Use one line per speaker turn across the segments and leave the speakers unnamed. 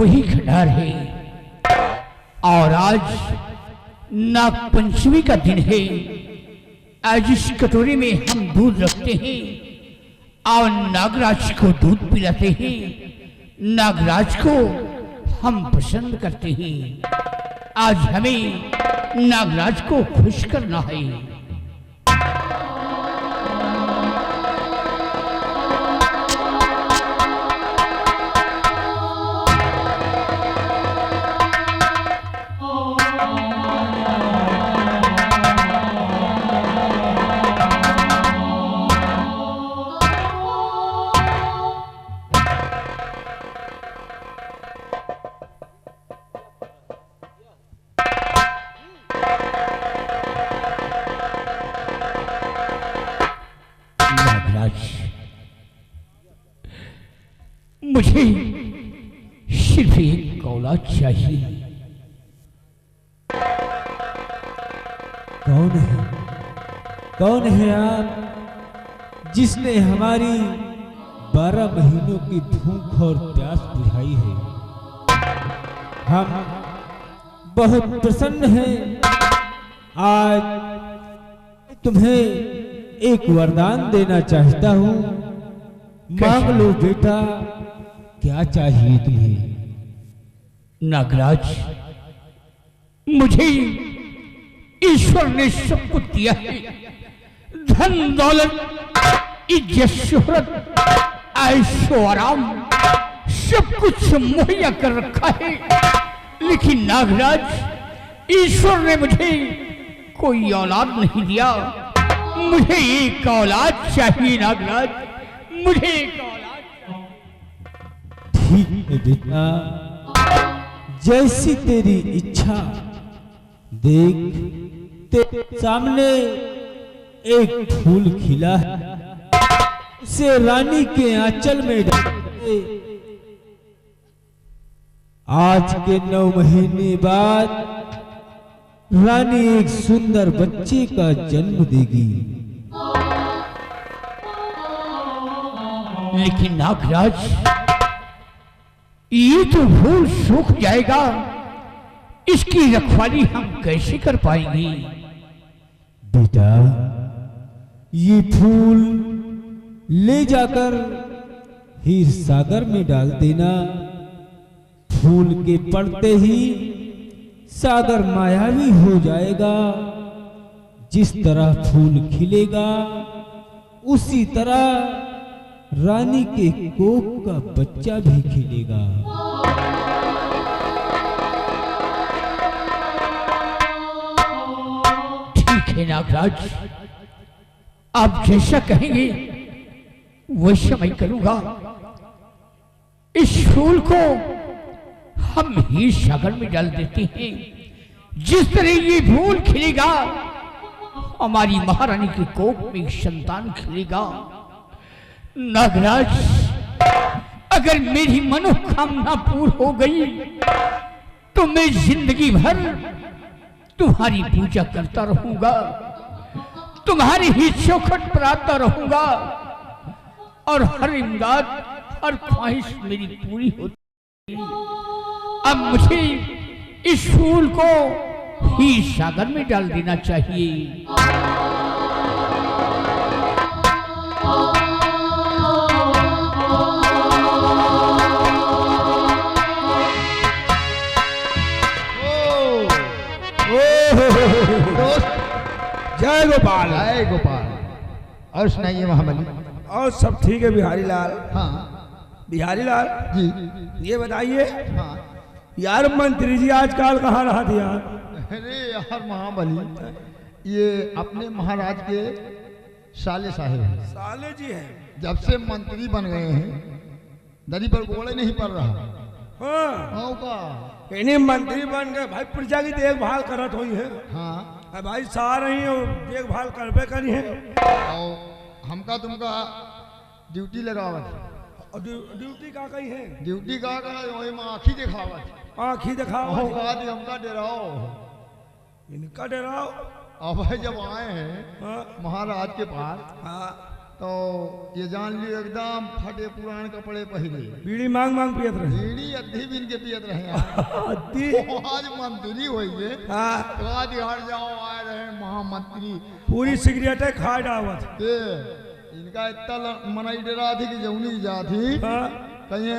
वही खंडार है। और आज नाग पंचमी का दिन है। आज इस कटोरी में हम दूध रखते हैं और नागराज को दूध पिलाते हैं। नागराज को हम पसंद करते हैं। आज हमें नागराज को खुश करना है। मुझे सिर्फ एक औलाद चाहिए।
कौन है आप जिसने हमारी 12 महीनों की भूख और प्यास बुझाई है? हम बहुत प्रसन्न हैं। आज तुम्हें एक वरदान देना चाहता हूँ। मांग लो बेटा, क्या चाहिए तुम्हें?
नागराज, मुझे ईश्वर ने सब कुछ दिया है। धन दौलत, इज्जत, शोहरत, ऐशो आराम सब कुछ मुहैया कर रखा है। लेकिन नागराज, ईश्वर ने मुझे कोई औलाद नहीं दिया। मुझे एक औलाद चाहिए नागराज, मुझे एक औलाद।
ठीक है बेटा, जैसी तेरी इच्छा। देख, तेरे सामने एक फूल खिला है, उसे रानी के आंचल में डाल दे। आज के 9 महीने बाद रानी एक सुंदर बच्चे का जन्म देगी।
लेकिन नागराज, ये तो फूल सूख जाएगा, इसकी रखवाली हम कैसे कर पाएंगे?
बेटा, ये फूल ले जाकर हीर सागर में डाल देना। फूल के पड़ते ही सागर मायावी हो जाएगा। जिस तरह फूल खिलेगा, उसी तरह रानी के कोख का बच्चा भी खिलेगा।
ठीक है नागराज, आप जैसा कहेंगे वैसा मैं करूंगा। इस फूल को हम हीर सागर में डाल देते हैं। जिस तरह ये फूल खिलेगा, हमारी महारानी के कोख में संतान खिलेगा। नागराज, अगर मेरी मनोकामना पूर्ण हो गई तो मैं जिंदगी भर तुम्हारी पूजा करता रहूंगा, तुम्हारी ही चौखट पर आता रहूंगा और हर इमदाद, हर ख्वाहिश मेरी पूरी होती। अब मुझे इस फूल को हीर सागर में डाल देना चाहिए।
जय गोपाल,
जय गोपाल। और सुनाइए महाबली।
और सब ठीक है बिहारी लाल?
हाँ
बिहारी लाल
जी।
ये बताइए
हाँ
यार, मंत्री जी आजकल कहाँ रहा थे यार?
अरे यार महाबली, ये अपने महाराज के साले साहेब हैं।
साले जी हैं?
जब से मंत्री बन गए हैं, दरी पर गोड़े नहीं पड़ रहा।
हाँ
का
इन्हीं मंत्री बन गए भाई, प्रजा की देखभाल करत हुई है।
हाँ
भाई सारे ही देखभाल करबे करी है।
और हमका तुमका ड्यूटी लगावत।
और ड्यूटी का कही है?
ड्यूटी का वही में आँखी दिखावत।
आँखी दिखाओ।
हमका डराओ,
इनका डराओ।
अब भाई जब आए हैं
हाँ
महाराज के पास,
हाँ
तो ये जान लियो एकदम फटे पुरान कपड़े पहने,
बीड़ी मांग मांग पियत रहे।
बीड़ी अद्धी बिन के पियत रहे यार।
अद्धी?
आज मंत्री होइए,
हाँ।
तो आज हट जाओ आए रहे महामंत्री,
पूरी सिगरेट खा डावत।
ते इनका इतना मनाई डरा थी कि जौनी जा थी,
हाँ।
कहीं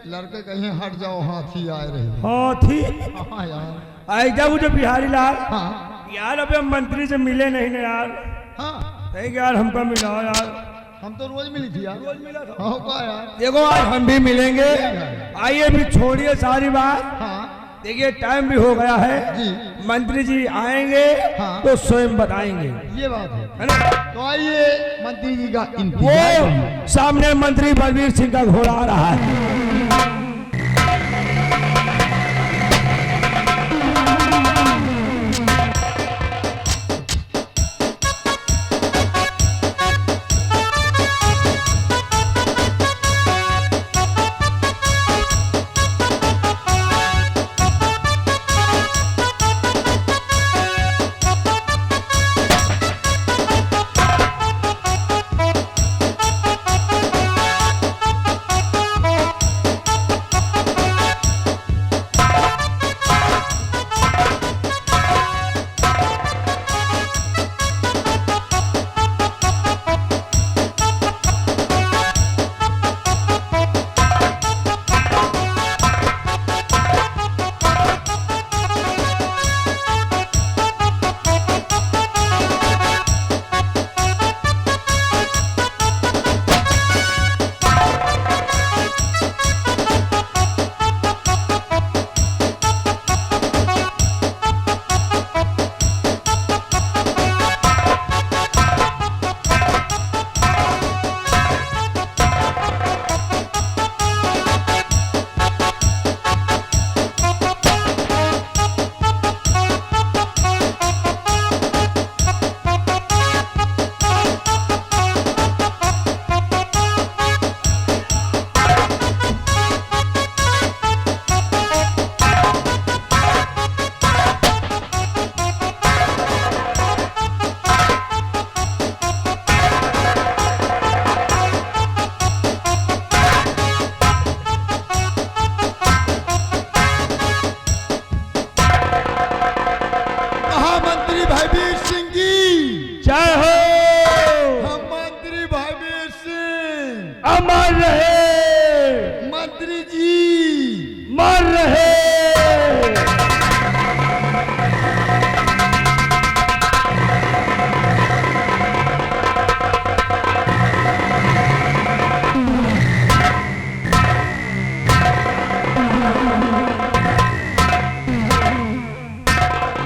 लड़के कहीं हट जाओ, हाथी आए रहे।
हाथी?
हाँ यार।
आई जब जो बिहारी लाल,
हाँ
यार अबे हम मंत्री से मिले नहीं ना यार।
हाँ
नहीं यार हमको मिला यार।
हम तो रोज मिली थी यार।
रोज मिला था।
हाँ का यार।
देखो आज हम भी मिलेंगे। आइए भी छोड़िए सारी बात।
हाँ
देखिए टाइम भी हो गया है
जी।
मंत्री जी आएंगे
हाँ।
तो स्वयं बताएंगे,
ये बात
है ना।
तो आइए मंत्री जी का इंतजार।
वो सामने मंत्री बलबीर सिंह का घोड़ा आ रहा है। अमर रहे
मंत्री जी,
मर रहे।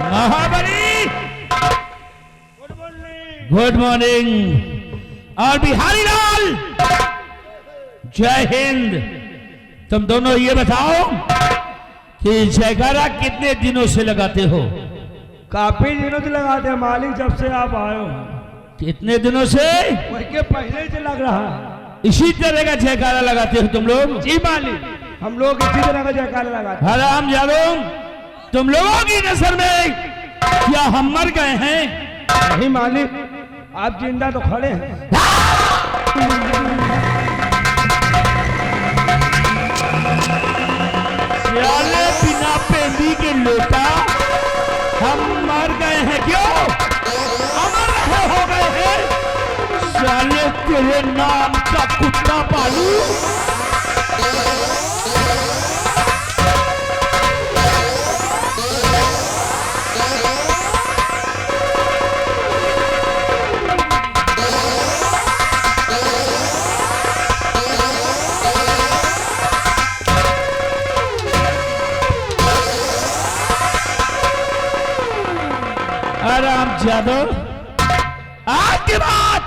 महाबली गुड मॉर्निंग। और बिहारी लाल जय हिंद। तुम दोनों ये बताओ कि जयकारा कितने दिनों से लगाते हो?
काफी दिनों से लगाते हैं मालिक, जब से आप आए हो।
कितने दिनों से?
उसके पहले से लग रहा है।
इसी तरह का जयकारा लगाते हो तुम लोग?
जी मालिक, हम लोग इसी तरह का जयकारा लगाते हैं।
हराम जादो, तुम लोगों की नजर में क्या हम मर गए हैं?
नहीं मालिक, आप जिंदा तो खड़े हैं।
साले बिना पेंदी के लोटा, हम मर गए हैं क्यों? अमर रहे हो गए हैं। साले तेरे नाम का कुत्ता पालू। राम यादव, आज के बाद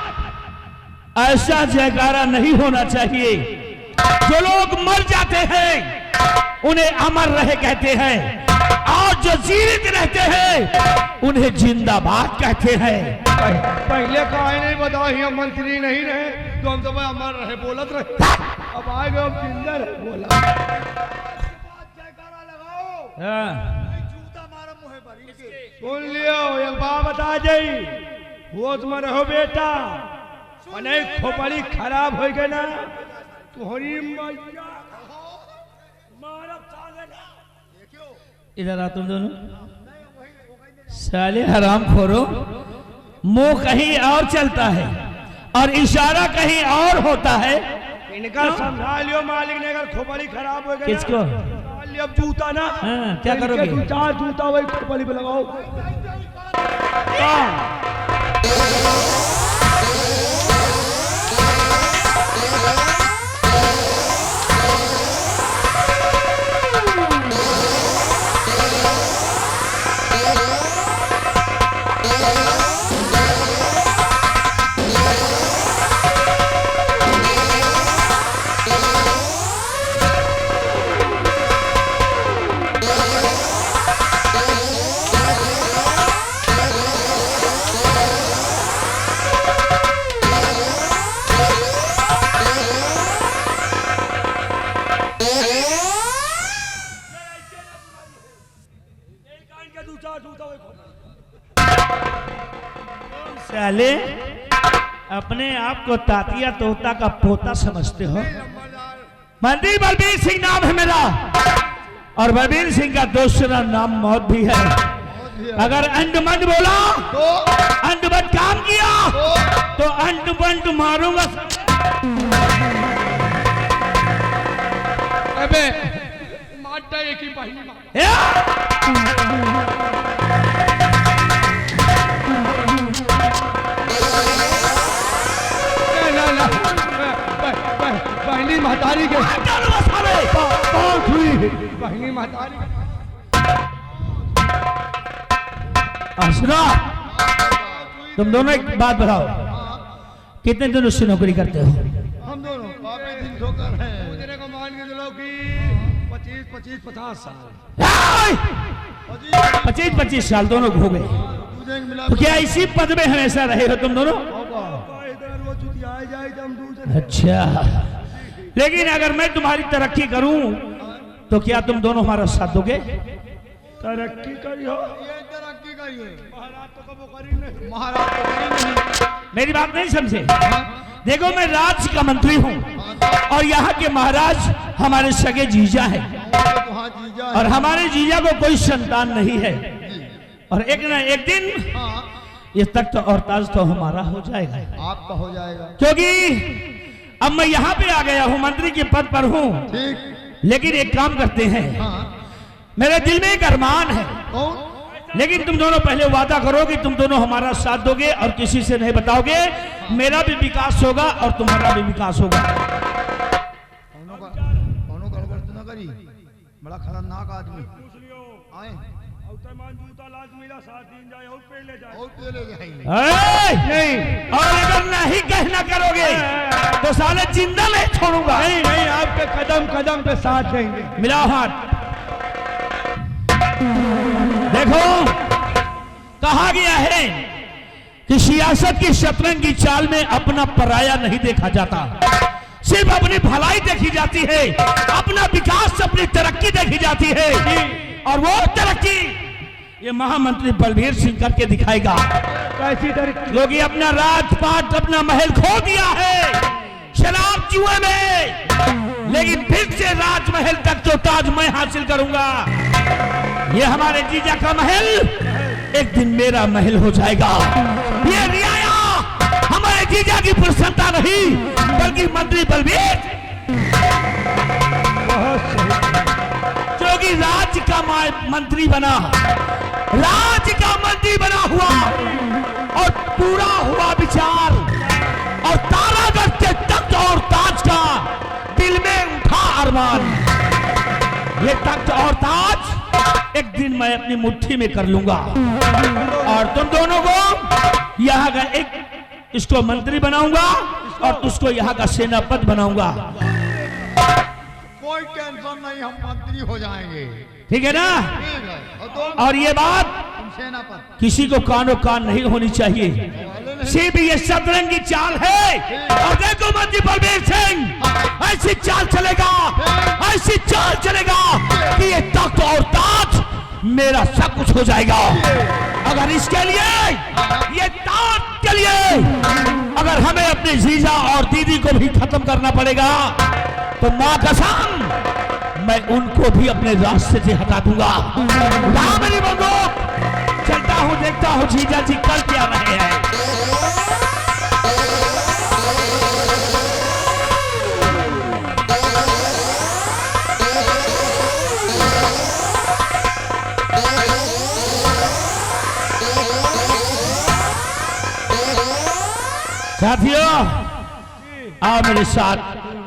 ऐसा जयकारा नहीं होना चाहिए। जो लोग मर जाते हैं उन्हें अमर रहे कहते हैं, और जो जीवित रहते हैं उन्हें जिंदाबाद कहते हैं।
पहले कहा नहीं बताओ, हम मंत्री नहीं रहे तो हम तो भाई अमर रहे बोलत रहे। अब आए गए, अब जिंदा रहे बोला। जयकारा लगाओ। सुन लियो, एक बात बता जाई, होश में रहो बेटा। मने खोपड़ी खराब हो गए ना तोहरी मैया मारब साले ना
इधर आ तुम दोनों साले हराम खोरो, मुंह कहीं और चलता है और इशारा कहीं और होता है।
इनका समझा लियो मालिक ने, अगर खोपड़ी खराब हो गई
किसको?
अब जूता ना
हाँ, क्या करोगे?
जूता वही खोपड़ी पे लगाओ।
साले अपने आप को तातिया तोता का पोता समझते हो। मंत्री बलबीर सिंह नाम है मेरा और बलबीर सिंह का दूसरा नाम मौत भी है। अगर अंडमंड बोला
तो
अंडमंड काम किया तो अंडमंड मारूंगा।
अबे मारता एक ही बहिनी बहनी महतारी के बहुत हुई बहनी महतारी।
सुनो, तुम दोनों एक बात बताओ, कितने दिनों से नौकरी करते हो?
हम दोनों काफी दिन ठोकर हैं।
मुझे को मान के चलो कि 25-50 साल
25 साल दोनों हो गए।
तुझे मिला
तो क्या इसी पद में हमेशा रहे हो तुम दोनों?
इधर वो चुतिया जाए हम दूसरे।
अच्छा, लेकिन अगर मैं तुम्हारी तरक्की करूं तो क्या तुम दोनों हमारा साथ दोगे?
तरक्की करियो
ये तरक्की करिए।
महाराज तो कबो करी नहीं।
महाराज तो कहीं नहीं।
मेरी बात नहीं समझे? देखो, मैं राज्य का मंत्री हूं और यहाँ के महाराज हमारे सगे जीजा हैं
तो हाँ जीजा
और हमारे जीजा को कोई संतान नहीं है और एक न एक दिन
हाँ
ये तख्त और ताज तो हमारा हो जाएगा,
आपका हो जाएगा।
क्योंकि अब मैं यहाँ पे आ गया हूँ, मंत्री के पद पर हूँ।
ठीक।
लेकिन एक काम करते हैं,
हाँ
मेरे दिल में एक अरमान है,
कौन?
लेकिन तुम दोनों पहले वादा करो कि तुम दोनों हमारा साथ दोगे और किसी से नहीं बताओगे। मेरा भी विकास होगा और तुम्हारा भी विकास होगा।
कौनों गड़बड़ तो ना करी, बड़ा खतरनाक आदमी आए
जूता लाज मिला 7 दिन जाए और पे ले जाए
और पे ले जाएंगे।
नहीं, और अगर नहीं कहना करोगे तो साले जिंदा नहीं छोड़ूंगा।
नहीं नहीं, आपके कदम कदम पे साथ देंगे।
मिलाओ हाथ। देखो, कहा गया है कि सियासत की शतरंज की चाल में अपना पराया नहीं देखा जाता, सिर्फ अपनी भलाई देखी जाती है, अपना विकास, अपनी तरक्की देखी जाती है। और वो तरक्की ये महामंत्री बलबीर सिंह करके दिखाएगा।
कैसी तरक्की?
क्योंकि अपना राजपाट, अपना महल खो दिया है शराब जुए में, लेकिन फिर से राजमहल तक तो ताज मैं हासिल करूंगा। ये हमारे जीजा का महल एक दिन मेरा महल हो जाएगा। ये रियाया हमारे जीजा की प्रसन्नता नहीं बल्कि मंत्री बलबीर, क्योंकि राज्य का मंत्री बना, राज्य का मंत्री बना हुआ और पूरा हुआ विचार और तारागढ़ के तख्त और ताज का दिल में उठा अरमान। ये तख्त और ताज एक दिन मैं अपनी मुट्ठी में कर लूंगा और तुम दोनों को यहाँ का एक इसको मंत्री बनाऊंगा और तुझको यहाँ का सेनापति बनाऊंगा।
कोई टेंशन नहीं, हम मंत्री हो जाएंगे।
ठीक है ना?
ठीक है।
और ये बात
तुम सेनापति
किसी को कानो कान नहीं होनी चाहिए, सिर्फ ये शतरंज की चाल है। और देखो मंत्री बलबीर सिंह, ऐसी चाल चलेगा, ऐसी चाल चलेगा कि ये तख्त और ताज मेरा सब कुछ हो जाएगा। अगर इसके लिए, ये ताज के लिए
अगर हमें अपने जीजा और दीदी को भी खत्म करना पड़ेगा तो मां कसम मैं उनको भी अपने रास्ते से हटा दूंगा। उठा मेरी बंदूक, चलता हूं, देखता हूं जीजा जी कर क्या रहे हैं। साथियों आओ मेरे साथ,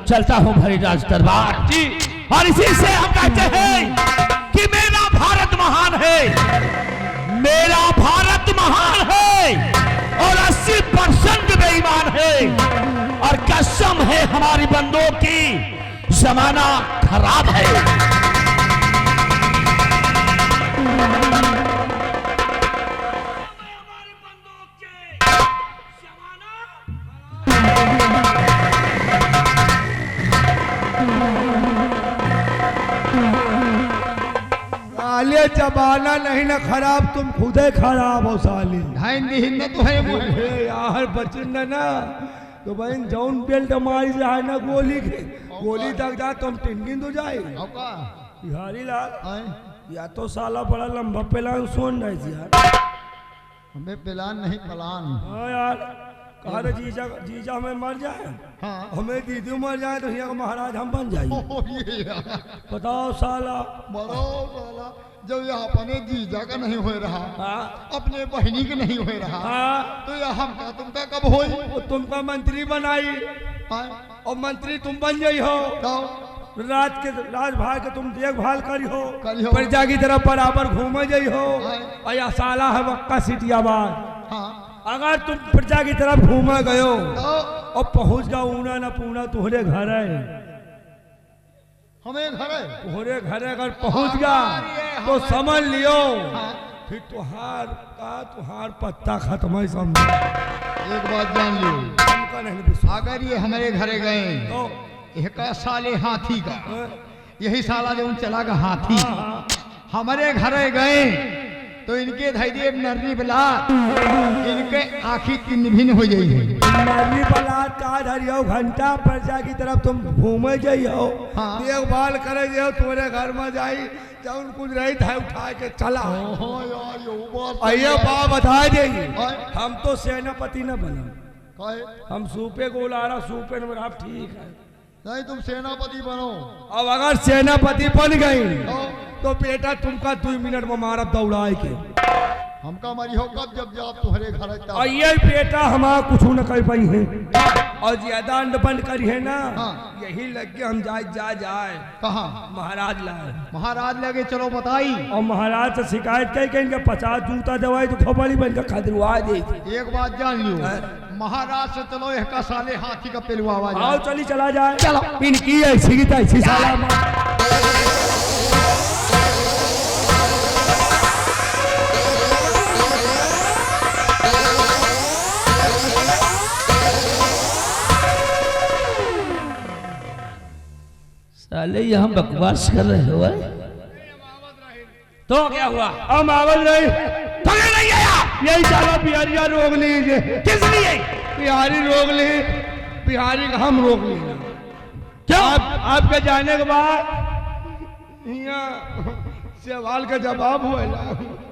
चलता हूं भरीराज दरबार जी। और इसी से हम कहते हैं कि मेरा भारत महान है, मेरा भारत महान है और 80% बेईमान है। और कसम है हमारी बंदूक की, जमाना खराब है।
साले जमाना नहीं ना खराब, तुम खुद ही खराब हो साले।
तो है वो
हे यार बचिन ना तो बहन जौन बेल्ट मारी जाए ना गोली के गोली तक जा तुम टिनगिन तो जाए। बिहारी लाल या तो साला बड़ा लंबा प्लान सुन रहे थे यार।
हमें प्लान नहीं प्लान।
हाँ यार कहा रे जीजा, जीजा हमें मर जाए,
हाँ
हमें दीदी मर जाए तो यहाँ का महाराज हम बन जाए। बताओ साला
मरो साला, जब यह अपने जीजा का नहीं हो रहा,
हाँ
अपने बहनी के नहीं हो रहा,
हाँ
तो यह हम का तुमका कब होई?
वो तुमका मंत्री बनाई और मंत्री तुम बन गई हो। राज के राज भाई के तुम देखभाल करी हो, प्रजा की तरफ बराबर घूमे गई हो। और यह साला है वक्का सिटियाबाद। अगर तुम प्रजा की तरफ घूमे गयो और पहुंच गया ऊना न पूना तुहरे घर है,
हमें घर है
तुहरे घर अगर पहुंच गया तो समझ लियो फिर तुहार पत्ता खत्म है। समझो
एक बात जान लियो,
हमका नहीं विश्वास।
अगर ये हमारे घरे गए
तो
एक साले हाथी का, यही साला जो चला का हाथी हमारे घरे गए तो इनके धैर्य नरनी बला इनके आँखी तीन भिन्न हो जाई है।
नरनी बला का धरियो घंटा प्रजा की तरफ तुम घूमे जाइयो, देखभाल करे जाओ, तुम्हारे घर में जाई जब कुछ रही था उठा के चला। ये बात बता देगी, हम तो सेनापति न बने, हम सूपे को उलारा सूपे न बना। ठीक है
नहीं तुम सेनापति बनो।
अब अगर सेनापति बन गई तो बेटा तुमका 2 मिनट में मारा दौड़ाए के
हमका मरी हो कब जब जब तुम्हारे घर।
और ये बेटा हमारा कुछ न कर पाई है और ज्यादा अंड बंद करी है ना। यही लग के हम जाए
कहा
महाराज लाए,
महाराज लगे चलो बताई।
और महाराज से शिकायत कही इनके 50 जूता दवाई तो खोपड़ी बन के खदरुआ दे।
एक बात जान लियो, महाराज से चलो एक का साले हाथी का पिलवावा
आओ चली चला जाए। चलो इनकी ऐसी तैसी साला
साले यहाँ बकवास कर रहे हो। तो क्या हुआ?
हम आवाज नहीं
तो नहीं आया।
यही साला बिहारिया रोक लीजिए।
किस लिए?
बिहारी रोक ली, बिहारी का हम रोक ली।
क्यों?
आपके जाने के बाद यहाँ सवाल का जवाब हुआ।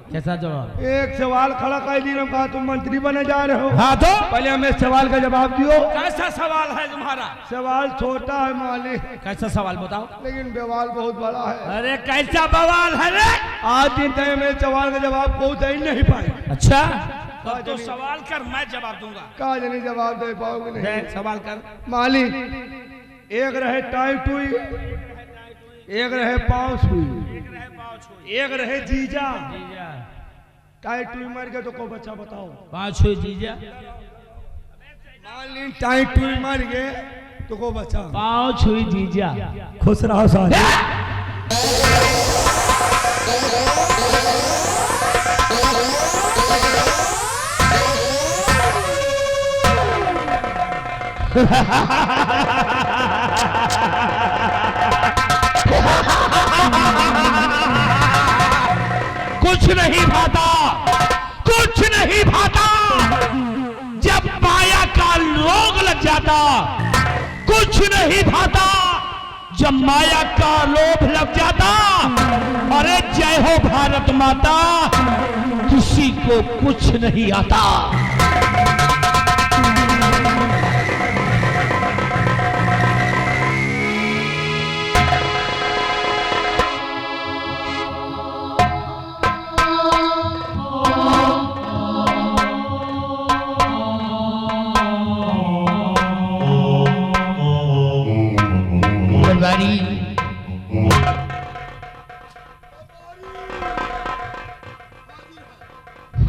कैसा जवाब?
एक सवाल खड़ा कर दी, कहा तुम मंत्री बने जा रहे हो।
हाँ तो
पहले हमें सवाल का जवाब दियो।
कैसा सवाल है तुम्हारा?
सवाल छोटा है मालिक,
कैसा सवाल बताओ।
लेकिन बवाल बहुत बड़ा है।
अरे कैसा बवाल है रे?
आज दिन तक मैं सवाल का जवाब को दे नहीं पाई।
अच्छा तो सवाल कर, मैं जवाब दूंगा।
कहा नहीं जवाब दे पाओगे नहीं।
सवाल कर।
मालिक एक रहे टाई टुई, एक रहे पाँव सुई, एक रहे जीजा। टाई टुई मर गए तो को बच्चा बताओ।
5 हुई जीजा।
मालिक टाई टुई मर गए तो को बच्चा।
5 हुई जीजा।
खुश रहो सारे।
कुछ नहीं भाता, कुछ नहीं भाता। जब पाया का
लग जाता, कुछ नहीं भाता जब माया का लोभ लग जाता। अरे जय हो भारत माता, किसी को कुछ नहीं आता।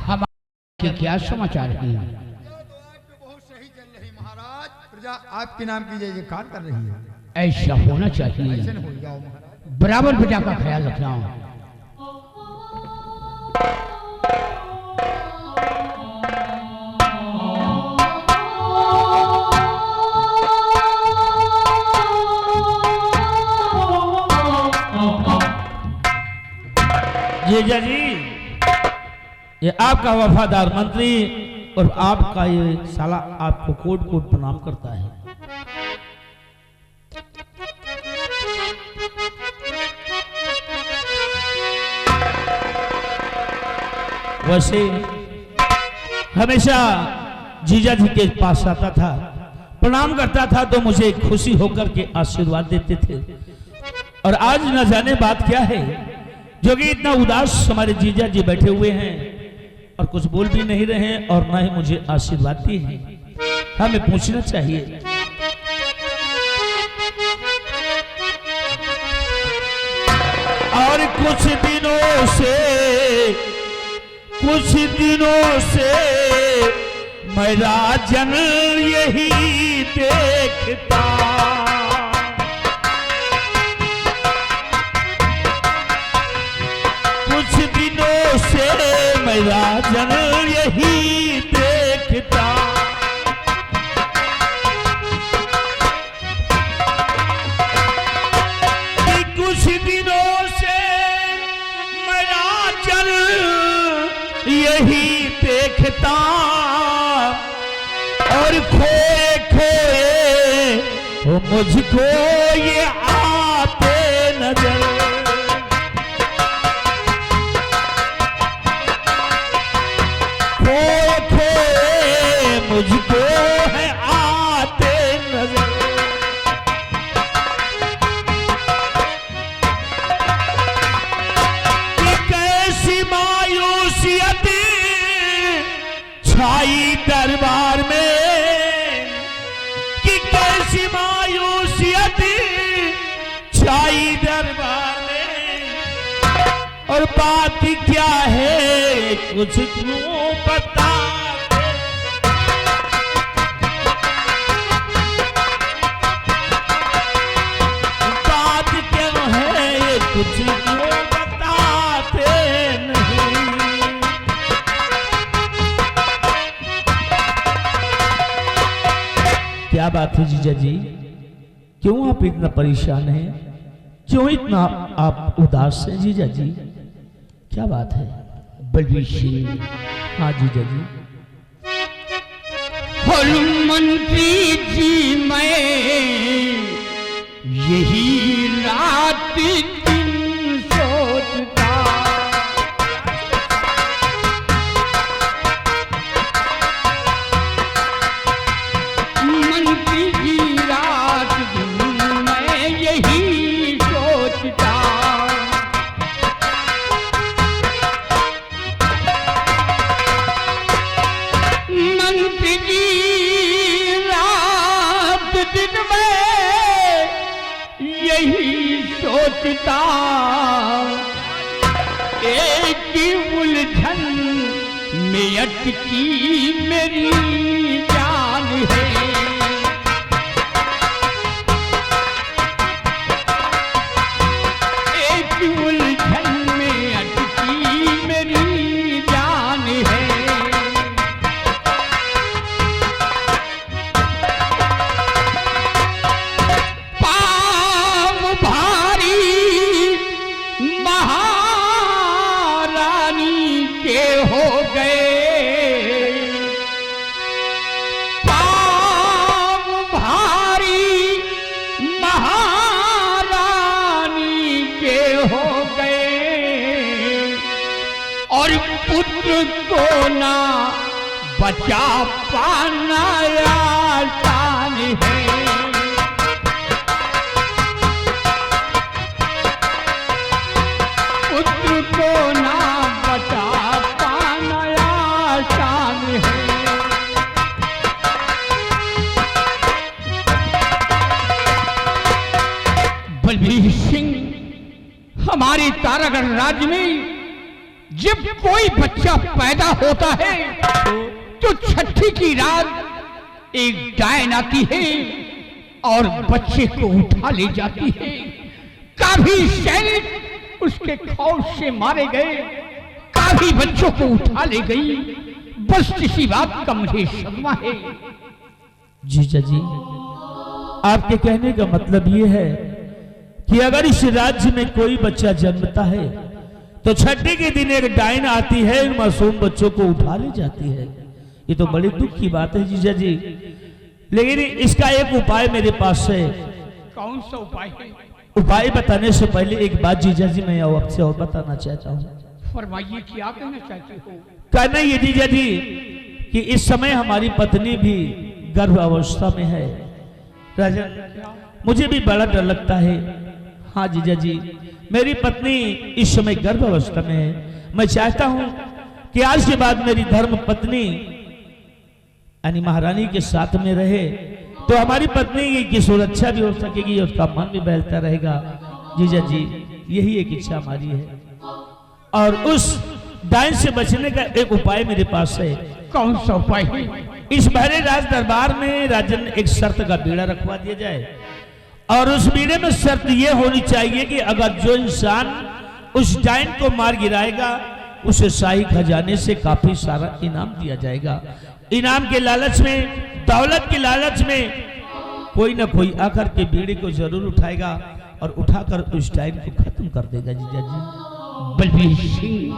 हमारे क्या समाचार है?
बहुत सही चल रही महाराज। प्रजा आपके नाम की जय जयकार कर रही है।
ऐसा होना चाहिए।
ऐसे न हो जाओ महाराज।
बराबर प्रजा का ख्याल रखना।
जीजा जी, ये आपका वफादार मंत्री और आपका ये साला आपको कोट कोट प्रणाम करता है। वैसे हमेशा जीजा जी के पास आता था, प्रणाम करता था तो मुझे खुशी होकर के आशीर्वाद देते थे। और आज न जाने बात क्या है जो कि इतना उदास हमारे जीजा जी बैठे हुए हैं और कुछ बोल भी नहीं रहे हैं और ना ही मुझे आशीर्वाद दिए हैं। हमें पूछना चाहिए। और कुछ दिनों से मेरा जन यही देखता, कुछ दिनों से मेरा जन यही देखता। कि कुछ दिनों से मेरा जन यही देखता और खोए खोए वो मुझको ये आते नजर। खोए खोए मुझको है आते नजर। कि कैसी मायूसियत छाई दरबार में, कि कैसी मायूसियत छाई दरबार में। और बात क्या है कुछ क्यों बता दे। बात क्या है कुछ क्यों बताते नहीं। क्या बात है जीजा जी, क्यों आप इतना परेशान हैं? क्यों इतना आप उदास हैं जीजा जी? क्या बात है?
बलवीर सिंह।
हाँ जीजा जी।
और मंत्री जी मैं यही रात दिन सोचता, मंत्री जी रात दिन मैं यही सोचता। मंत्री जी रात दिन में यही सोचता, एक उलझन में अटकी मेरी जान है। एक उलझन में अटकी मेरी जान है। को ना बचा पाना आसान है। पुत्र को ना बचा पाना आसान है। बलबीर सिंह, हमारे तारागढ़ राज्य में जब कोई बच्चा पैदा होता है तो छठी की रात एक डायन आती है और बच्चे को उठा ले जाती है। काफी सैनिक उसके खौफ से मारे गए, काफी बच्चों को उठा ले गई। बस किसी बात का मुझे सदमा है।
जीजा जी, आपके कहने का मतलब ये है कि अगर इस राज्य में कोई बच्चा जन्मता है तो छठी के दिन एक डायन आती है, इन मासूम बच्चों को उठा ले जाती है। ये तो बड़ी दुख की बात है जीजा जी, लेकिन इसका एक उपाय मेरे पास है।
कौन सा उपाय है?
उपाय बताने से पहले एक बात जीजा जी मैं आपसे और बताना चाहता हूँ।
फरमाइए, क्या कहना चाहते हो?
कहना ये जीजा जी कि इस समय हमारी पत्नी भी गर्भ अवस्था में है। राजन, मुझे भी बड़ा डर लगता है। हाँ जीजा जी, मेरी पत्नी इस समय गर्भ अवस्था में है। मैं चाहता हूं कि आज के बाद मेरी धर्म पत्नी यानी महारानी के साथ में रहे तो हमारी पत्नी की सुरक्षा भी हो सकेगी, उसका मन भी बहलता रहेगा। जीजा जी, यही एक इच्छा हमारी है और उस डायन से बचने का एक उपाय मेरे पास है।
कौन सा उपाय है?
इस बहरे राज दरबार में राजन एक शर्त का बीड़ा रखवा दिया जाए और उस बीड़े में शर्त यह होनी चाहिए कि अगर जो इंसान उस डायन को मार गिराएगा उसे शाही खजाने से काफी सारा इनाम दिया जाएगा। इनाम के लालच में, दौलत के लालच में कोई ना कोई आकर के बीड़े को जरूर उठाएगा और उठाकर उस डायन को खत्म कर देगा। जीजा जी।
बलबीर सिंह,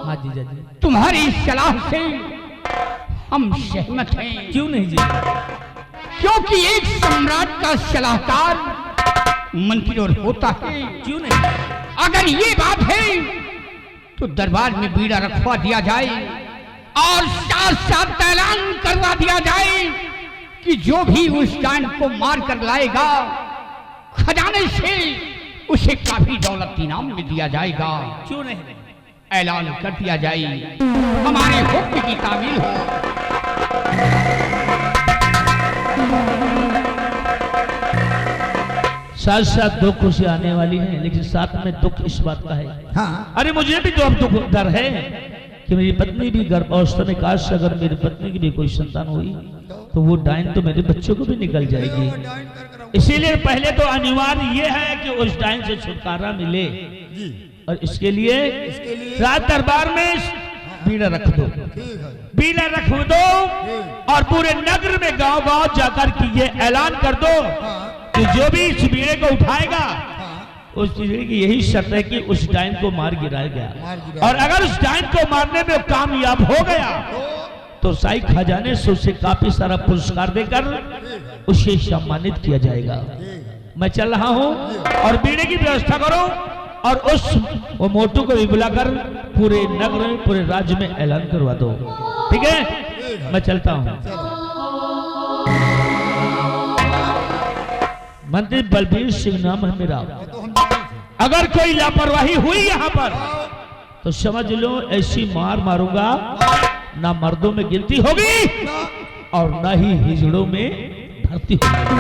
हाँ जीजा जी,
तुम्हारी सलाह से हम सहमत हैं।
क्यों नहीं जीजा?
क्योंकि एक सम्राट का सलाहकार मंत्री और होता है।
क्यों नहीं?
अगर ये बात है तो दरबार में बीड़ा रखवा दिया जाए और साथ साथ ऐलान करवा दिया जाए कि जो भी उस डायन को मार कर लाएगा खजाने से उसे काफी दौलत इनाम में दिया जाएगा।
क्यों नहीं?
ऐलान कर दिया जाए, हमारे हुक्म की तामील हो।
साथ साथ दो खुशी आने वाली है, लेकिन साथ में दुख इस बात का है।
हाँ।
अरे मुझे भी तो अब दुख डर है कि मेरी पत्नी भी गर्भावस्था में, काश अगर मेरी पत्नी की भी कोई संतान हुई तो वो डायन तो मेरे बच्चों को भी निकल जाएगी। इसीलिए पहले तो अनिवार्य ये है कि उस डायन से छुटकारा मिले और इसके लिए रात दरबार में बीड़ा रख दो, बीड़ा रख दो और पूरे नगर में गांव गांव जाकर के ये ऐलान कर दो कि जो भी इस बीड़े को उठाएगा उस बीड़े की यही शर्त है कि उस डायन को मार गिराया गया, और अगर उस डायन को मारने में कामयाब हो गया तो शाही खजाने से उसे काफी सारा पुरस्कार देकर उसे सम्मानित किया जाएगा। मैं चल रहा हूं और बीड़े की व्यवस्था करो और उस वो मोटू को भी बुलाकर पूरे नगर में, पूरे राज्य में ऐलान करवा दो। ठीक है, मैं चलता हूं। मंत्री बलबीर सिंह नाम है मेरा। अगर कोई लापरवाही हुई यहाँ पर तो समझ लो ऐसी मार मारूंगा, ना मर्दों में गिनती होगी और ना ही हिजड़ों में भर्ती होगी।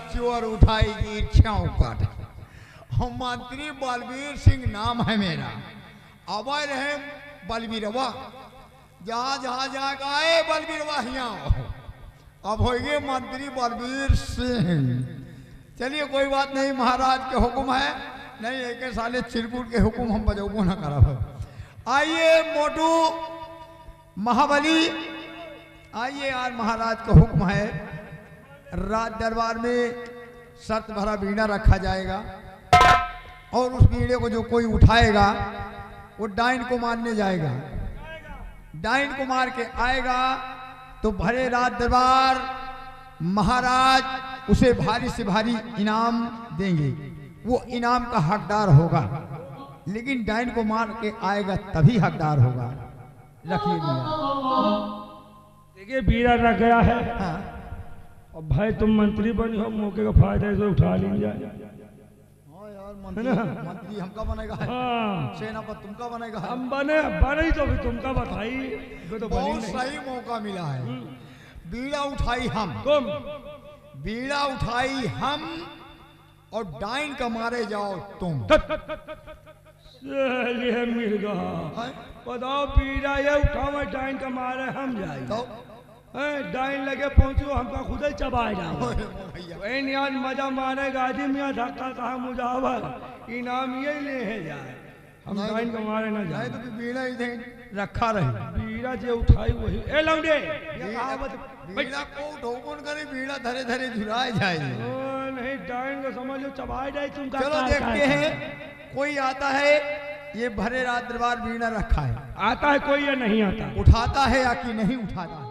चोर उठाएगी चौकट। मंत्री बलबीर सिंह नाम है मेरा। अब रहे बलबीरवा, जहाँ जहाँ जाएगा बलबीरवा यहाँ। अब होइए मंत्री बलबीर सिंह। चलिए कोई बात नहीं, महाराज के हुक्म है, नहीं एक साले चिरकुट के हुक्म हम बजबो ना करब। आइए मोटू महाबली, आइए यार, महाराज का हुक्म है राज दरबार में शर्त भरा बीड़ा रखा जाएगा और उस बीड़े को जो कोई उठाएगा वो डायन को मारने जाएगा। डायन को मार के आएगा तो भरे राज दरबार महाराज उसे भारी से भारी इनाम देंगे, वो इनाम का हकदार होगा, लेकिन डाइन को मार के आएगा तभी हकदार होगा। रखिए बीड़ा।
देखिए बीड़ा रख गया है।
हाँ।
और भाई तुम मंत्री बनी हो, मौके का फायदा इसे उठा लीजिए।
हाँ यार, मंत्री हमका बनेगा है।
हाँ
सेनापति तुमका बनेगा है।
हम बने तो भी तुमका बताई तो बनी
बहुत
नहीं।
सही मौका मिला है। बीड़ा उठाई हम,
तुम
बीड़ा उठाई हम, और डाइन का मारे जाओ तुम।
ये मिर्गा बताओ, बीड़ा ये उठाओ डाइन का मारे हम जाए
तो
डाइन लगे पहुंचो, हमका खुद ही चबाए जाओ।
भैया
इन यार मजा मारे गाजी मियाँ धक्का कहा मुजावर, इनाम ये ले है जाए, हम डाइन का मारे ना जाए।
तो बीड़ा इधर रखा रहे।
बीड़ा जे उठाई वही ए लौंडे ये कहावत
बीड़ा को ढोकन करे, बीड़ा धरे धरे झुराए जाए।
नहीं डाइन को समझ लो चबाए जाए तुमका।
चलो देखते हैं कोई आता है, ये भरे रात दरबार बीड़ा रखा है,
आता है कोई या नहीं आता?
उठाता है या कि नहीं उठाता है।